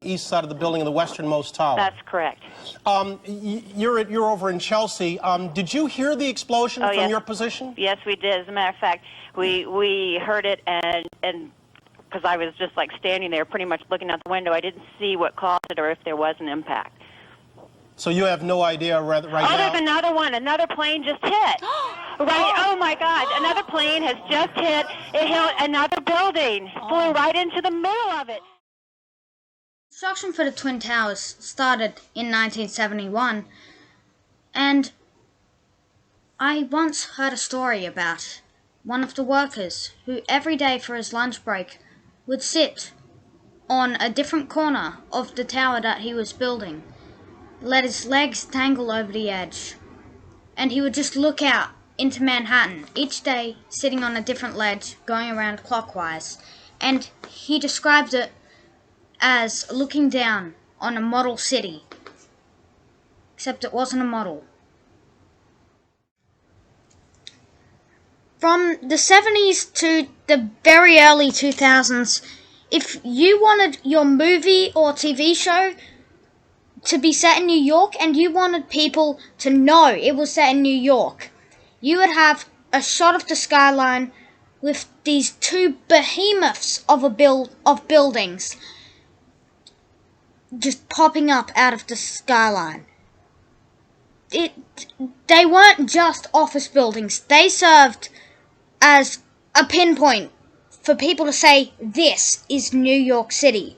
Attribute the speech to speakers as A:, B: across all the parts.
A: east side of the building in the westernmost tower.
B: That's correct.
A: You're over in Chelsea. Did you hear the explosion from
B: yes.
A: your position?
B: Yes, we did. As a matter of fact, we heard it, and because I was just like standing there pretty much looking out the window, I didn't see what caused it or if there was an impact.
A: So you have no idea right now?
B: Oh, there's another one. Another plane just hit. Right. Oh, my God. Another plane has just hit. It hit another building. Flew right into the middle of it.
C: Construction for the Twin Towers started in 1971, and I once heard a story about one of the workers who every day for his lunch break would sit on a different corner of the tower that he was building, let his legs dangle over the edge, and he would just look out into Manhattan each day, sitting on a different ledge, going around clockwise, and he described it as looking down on a model city, except it wasn't a model. From the 70s to the very early 2000s, if you wanted your movie or TV show to be set in New York and you wanted people to know it was set in New York, you would have a shot of the skyline with these two behemoths of buildings just popping up out of the skyline. They weren't just office buildings. They served as a pinpoint for people to say, this is New York City.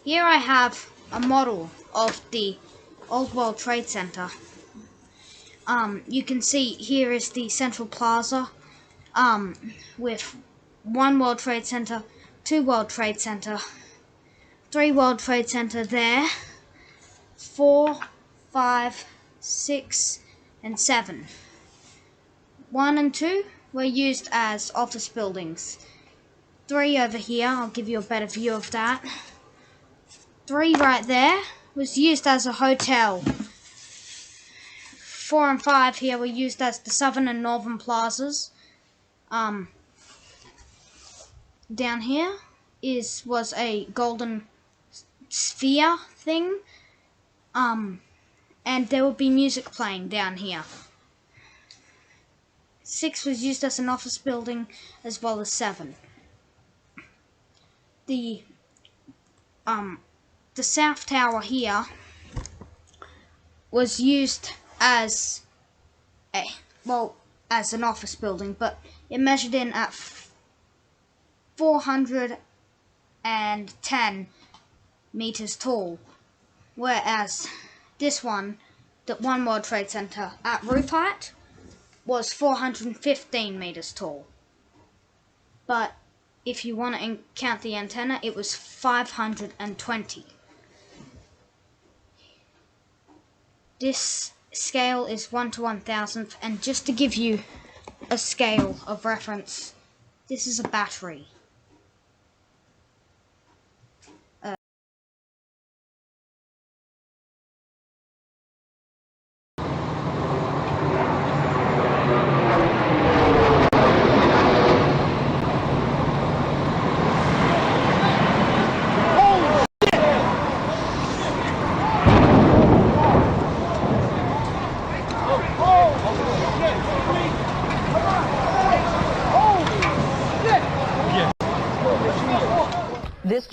C: Here I have a model of the Old World Trade Center. You can see here is the Central Plaza, with 1 World Trade Center, 2 World Trade Center, 3 World Trade Center there, 4, 5, 6, and 7. 1 and 2 were used as office buildings. 3 over here, I'll give you a better view of that. 3 right there was used as a hotel. 4 and 5 here were used as the Southern and Northern plazas. Down here was a golden sphere thing. And there would be music playing down here. 6 was used as an office building as well as 7. The South Tower here was used as as an office building, but it measured in at 410 meters tall, whereas this one, the 1 World Trade Center at roof height, was 415 meters tall. But if you want to count the antenna, it was 520. This scale is 1 to 1,000th, and just to give you a scale of reference, this is a battery.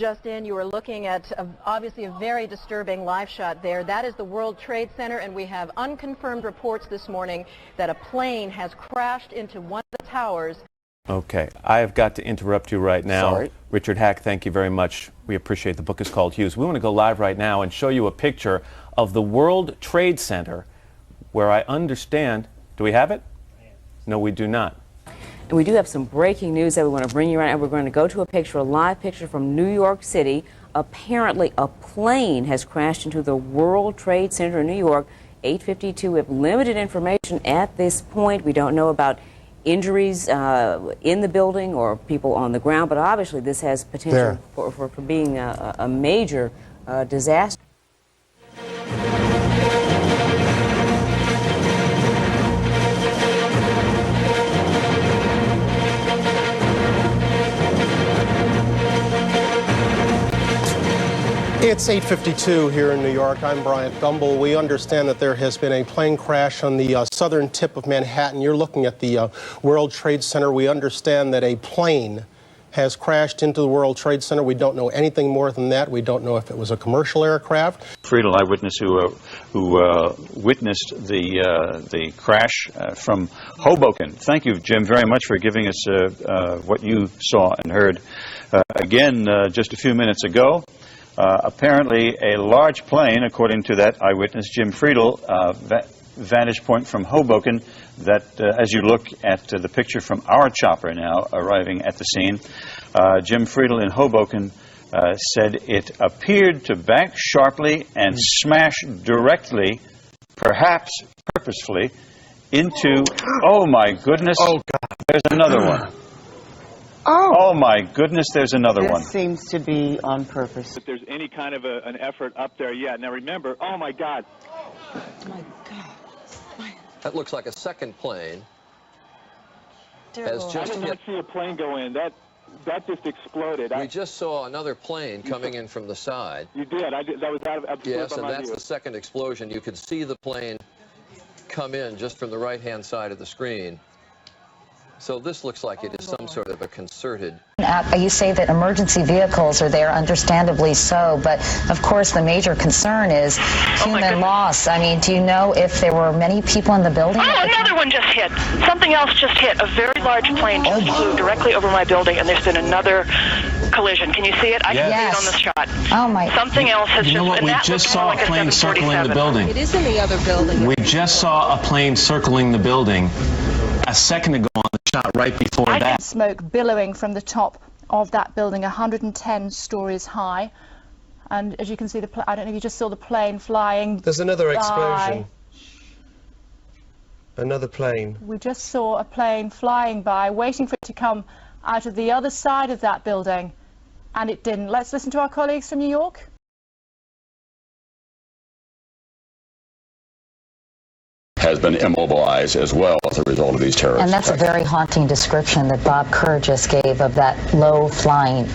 D: just in, you are looking at obviously a very disturbing live shot there. That is the World Trade Center, and we have unconfirmed reports this morning that a plane has crashed into one of the towers.
E: Okay, I have got to interrupt you right now.
F: Sorry.
E: Richard Hack, thank you very much. We appreciate the book is called Hughes. We want to go live right now and show you a picture of the World Trade Center where I understand, do we have it? No, we do not.
G: And we do have some breaking news that we want to bring you right now. We're going to go to a live picture from New York City. Apparently, a plane has crashed into the World Trade Center in New York. 8:52. We have limited information at this point. We don't know about injuries in the building or people on the ground, but obviously this has potential for being a major disaster.
A: It's 8:52 here in New York. I'm Bryant Gumbel. We understand that there has been a plane crash on the southern tip of Manhattan. You're looking at the World Trade Center. We understand that a plane has crashed into the World Trade Center. We don't know anything more than that. We don't know if it was a commercial aircraft.
H: Friedel, eyewitness who witnessed the crash from Hoboken. Thank you, Jim, very much for giving us what you saw and heard. Again, just a few minutes ago, apparently a large plane, according to that eyewitness, Jim Friedel, vantage point from Hoboken, that as you look at the picture from our chopper now arriving at the scene, Jim Friedel in Hoboken said it appeared to bank sharply and smash directly, perhaps purposefully, into, oh my goodness, oh God, there's another one. Oh my goodness, there's another one.
F: This seems to be on purpose.
I: If there's any kind of an effort up there yet. Now remember, oh my God.
F: Oh my God.
J: That looks like a second plane. Has
I: I
J: just
I: did not
J: hit.
I: see a plane go in. That just exploded.
J: We just saw another plane coming in from the side.
I: You did. That was out of
J: Yes, and
I: my
J: that's
I: view.
J: the second explosion. You could see the plane come in just from the right-hand side of the screen. So this looks like it is some sort of a concerted.
K: You say that emergency vehicles are there, understandably so, but of course the major concern is human loss. I mean, do you know if there were many people in the building?
L: Oh, another one just hit. Something else just hit. A very large plane just flew directly over my building, and there's been another collision. Can you see it? I can see it on the shot.
K: Oh my.
L: Something else has
E: You know what? We just saw a plane circling the building.
D: It is in the other building.
E: We just saw a plane circling the building a second ago on the shot right before that.
M: Smoke billowing from the top of that building, 110 stories high. And as you can see, I don't know if you just saw the plane flying.
A: There's another explosion. Another plane.
M: We just saw a plane flying by, waiting for it to come out of the other side of that building, and it didn't. Let's listen to our colleagues from New York.
N: Has been immobilized as well as a result of these terrorist
K: And that's
N: attacks.
K: a very haunting description that Bob Kerr just gave of that low-flying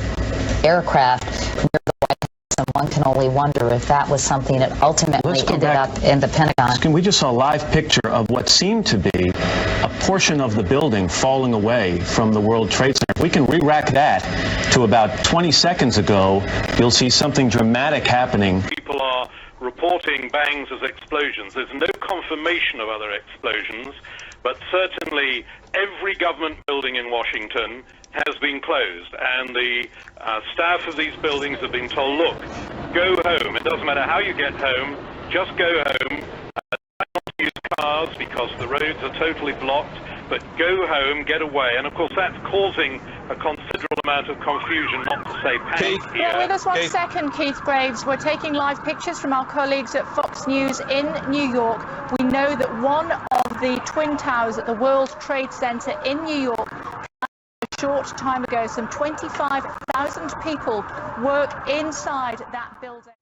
K: aircraft near the White House, and one can only wonder if that was something that ultimately ended up in the Pentagon.
E: We just saw a live picture of what seemed to be a portion of the building falling away from the World Trade Center. If we can re-rack that to about 20 seconds ago, you'll see something dramatic happening.
I: People are reporting bangs as explosions. There's no confirmation of other explosions, but certainly every government building in Washington has been closed, and the staff of these buildings have been told, look, go home. It doesn't matter how you get home, just go home. Try not to use cars because the roads are totally blocked, but go home, get away. And of course that's causing a considerable amount of confusion, not to say panic here.
M: Bear with us one second, Keith Graves. We're taking live pictures from our colleagues at Fox News in New York. We know that one of the Twin Towers at the World Trade Center in New York, a short time ago, some 25,000 people work inside that building.